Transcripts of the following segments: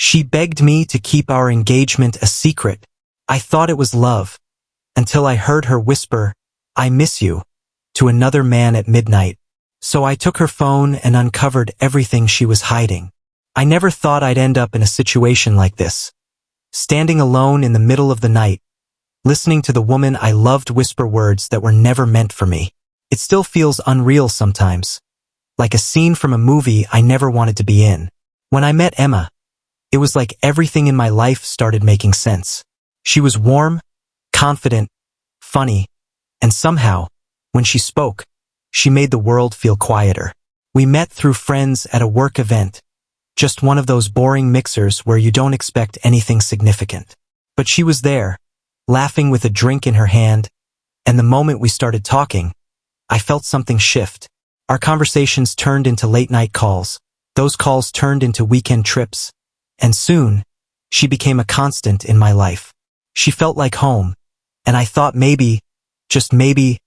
She begged me to keep our engagement a secret. I thought it was love, until I heard her whisper, "I miss you," to another man at midnight. So I took her phone and uncovered everything she was hiding. I never thought I'd end up in a situation like this. Standing alone in the middle of the night, listening to the woman I loved whisper words that were never meant for me. It still feels unreal sometimes, like a scene from a movie I never wanted to be in. When I met Emma, it was like everything in my life started making sense. She was warm, confident, funny, and somehow, when she spoke, she made the world feel quieter. We met through friends at a work event, just one of those boring mixers where you don't expect anything significant. But she was there, laughing with a drink in her hand, and the moment we started talking, I felt something shift. Our conversations turned into late-night calls. Those calls turned into weekend trips. And soon, she became a constant in my life. She felt like home, and I thought maybe, just maybe,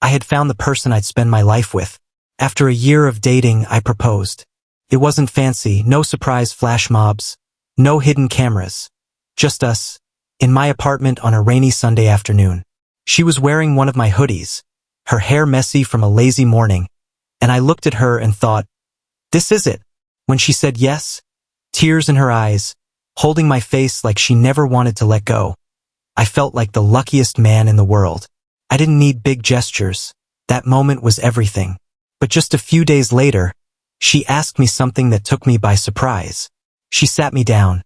I had found the person I'd spend my life with. After a year of dating, I proposed. It wasn't fancy, no surprise flash mobs, no hidden cameras. Just us, in my apartment on a rainy Sunday afternoon. She was wearing one of my hoodies, her hair messy from a lazy morning, and I looked at her and thought, this is it. When she said yes, tears in her eyes, holding my face like she never wanted to let go, I felt like the luckiest man in the world. I didn't need big gestures. That moment was everything. But just a few days later, she asked me something that took me by surprise. She sat me down,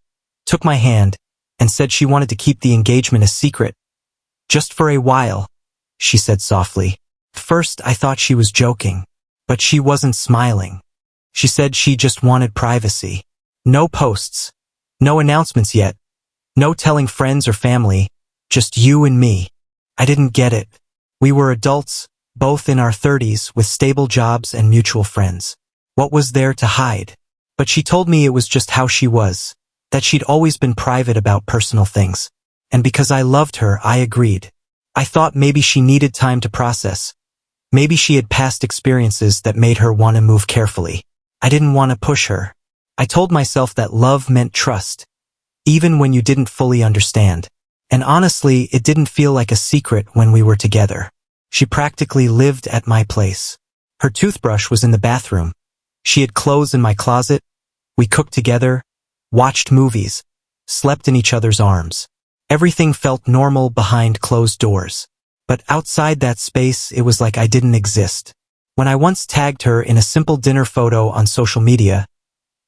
took my hand, and said she wanted to keep the engagement a secret. Just for a while, she said softly. At first, I thought she was joking, but she wasn't smiling. She said she just wanted privacy. No posts, no announcements yet, no telling friends or family, just you and me. I didn't get it. We were adults, both in our 30s, with stable jobs and mutual friends. What was there to hide? But she told me it was just how she was, that she'd always been private about personal things. And because I loved her, I agreed. I thought maybe she needed time to process. Maybe she had past experiences that made her want to move carefully. I didn't want to push her. I told myself that love meant trust, even when you didn't fully understand. And honestly, it didn't feel like a secret when we were together. She practically lived at my place. Her toothbrush was in the bathroom. She had clothes in my closet. We cooked together, watched movies, slept in each other's arms. Everything felt normal behind closed doors. But outside that space, it was like I didn't exist. When I once tagged her in a simple dinner photo on social media,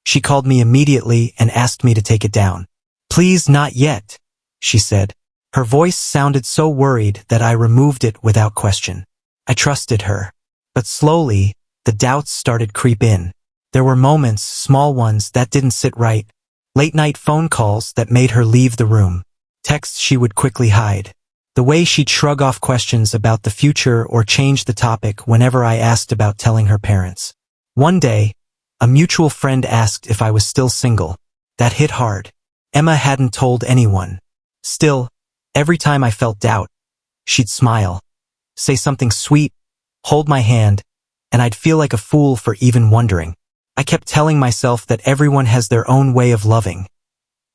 she called me immediately and asked me to take it down. "Please, not yet," she said. Her voice sounded so worried that I removed it without question. I trusted her. But slowly, the doubts started creep in. There were moments, small ones, that didn't sit right. Late-night phone calls that made her leave the room. Texts she would quickly hide. The way she'd shrug off questions about the future or change the topic whenever I asked about telling her parents. One day, a mutual friend asked if I was still single. That hit hard. Emma hadn't told anyone. Still, every time I felt doubt, she'd smile, say something sweet, hold my hand, and I'd feel like a fool for even wondering. I kept telling myself that everyone has their own way of loving,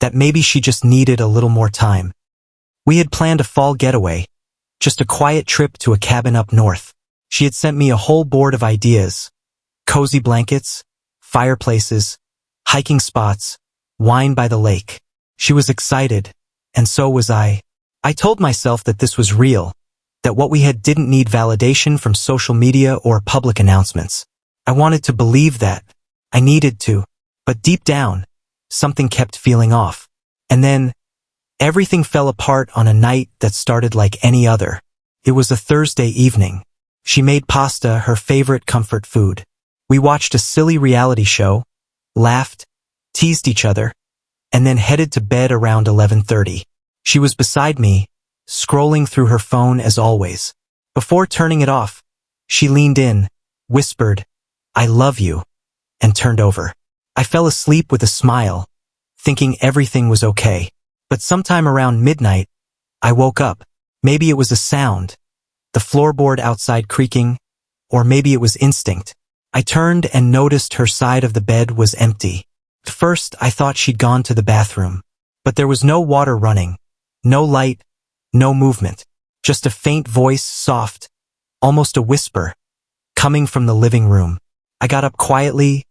that maybe she just needed a little more time. We had planned a fall getaway, just a quiet trip to a cabin up north. She had sent me a whole board of ideas: cozy blankets, fireplaces, hiking spots, wine by the lake. She was excited, and so was I. I told myself that this was real, that what we had didn't need validation from social media or public announcements. I wanted to believe that. I needed to. But deep down, something kept feeling off. And then, everything fell apart on a night that started like any other. It was a Thursday evening. She made pasta, her favorite comfort food. We watched a silly reality show, laughed, teased each other, and then headed to bed around 11:30. She was beside me, scrolling through her phone as always. Before turning it off, she leaned in, whispered, "I love you," and turned over. I fell asleep with a smile, thinking everything was okay. But sometime around midnight, I woke up. Maybe it was a sound, the floorboard outside creaking, or maybe it was instinct. I turned and noticed her side of the bed was empty. At first, I thought she'd gone to the bathroom. But there was no water running, no light, no movement. Just a faint voice, soft, almost a whisper, coming from the living room. I got up quietly,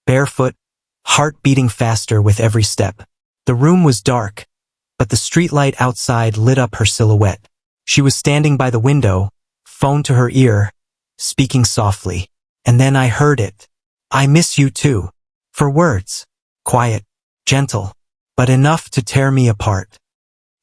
barefoot, heart beating faster with every step. The room was dark, but the streetlight outside lit up her silhouette. She was standing by the window, phone to her ear, speaking softly. And then I heard it. I miss you too. 4 words. Quiet, gentle, but enough to tear me apart.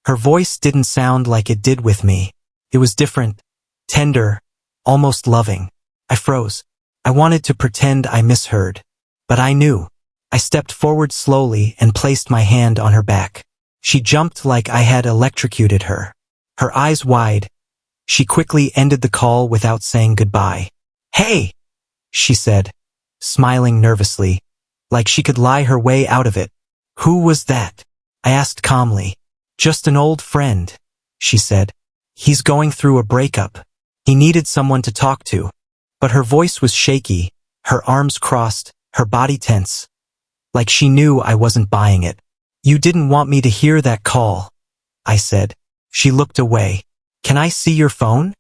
Her voice didn't sound like it did with me. It was different, tender, almost loving. I froze. I wanted to pretend I misheard. But I knew. I stepped forward slowly and placed my hand on her back. She jumped like I had electrocuted her. Her eyes wide. She quickly ended the call without saying goodbye. "Hey," she said, smiling nervously, like she could lie her way out of it. "Who was that?" I asked calmly. "Just an old friend," she said. "He's going through a breakup. He needed someone to talk to." But her voice was shaky, her arms crossed, her body tense, like she knew I wasn't buying it. "You didn't want me to hear that call," I said. She looked away. "Can I see your phone?"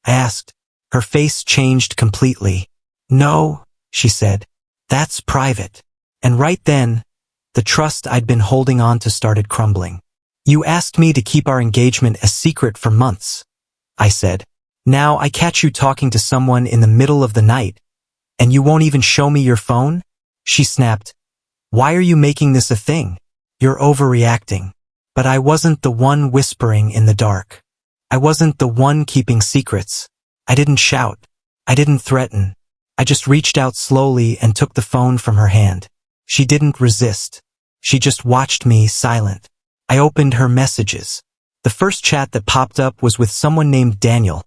I asked. Her face changed completely. "No," she said. "That's private." And right then, the trust I'd been holding on to started crumbling. "You asked me to keep our engagement a secret for months," I said. "Now I catch you talking to someone in the middle of the night, and you won't even show me your phone?" She snapped. "Why are you making this a thing? You're overreacting." But I wasn't the one whispering in the dark. I wasn't the one keeping secrets. I didn't shout. I didn't threaten. I just reached out slowly and took the phone from her hand. She didn't resist. She just watched me, silent. I opened her messages. The first chat that popped up was with someone named Daniel.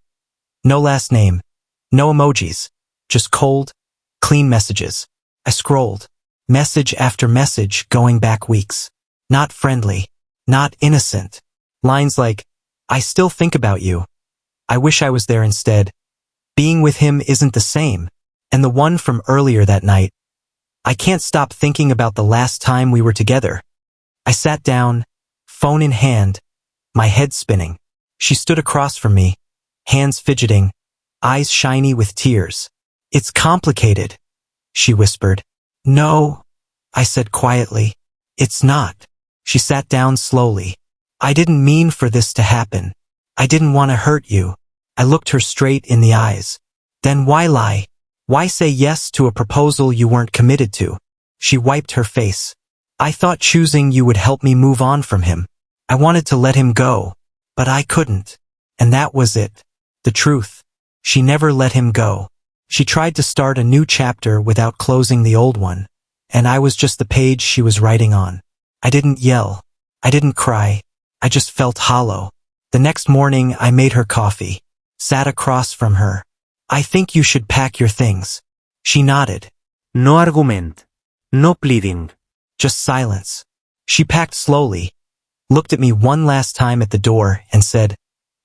No last name. No emojis. Just cold, clean messages. I scrolled. Message after message going back weeks. Not friendly. Not innocent. Lines like, "I still think about you. I wish I was there instead. Being with him isn't the same." And the one from earlier that night. "I can't stop thinking about the last time we were together." I sat down, phone in hand, my head spinning. She stood across from me, hands fidgeting, eyes shiny with tears. "It's complicated," she whispered. "No," I said quietly. "It's not." She sat down slowly. "I didn't mean for this to happen. I didn't want to hurt you." I looked her straight in the eyes. "Then why lie? Why say yes to a proposal you weren't committed to?" She wiped her face. "I thought choosing you would help me move on from him. I wanted to let him go, but I couldn't. And that was it. The truth. She never let him go. She tried to start a new chapter without closing the old one, and I was just the page she was writing on. I didn't yell. I didn't cry. I just felt hollow. The next morning, I made her coffee, sat across from her. "I think you should pack your things." She nodded. No argument. No pleading. Just silence. She packed slowly, looked at me one last time at the door, and said,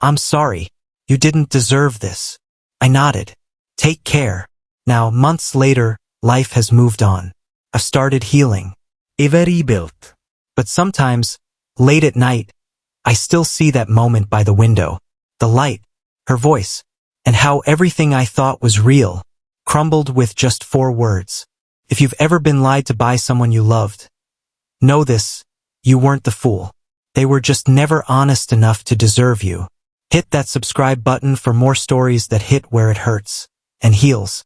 "I'm sorry. You didn't deserve this." I nodded. "Take care." Now, months later, life has moved on. I've started healing. I've rebuilt. But sometimes, late at night, I still see that moment by the window. The light, her voice, and how everything I thought was real crumbled with just 4 words. If you've ever been lied to by someone you loved, know this, you weren't the fool. They were just never honest enough to deserve you. Hit that subscribe button for more stories that hit where it hurts and heals.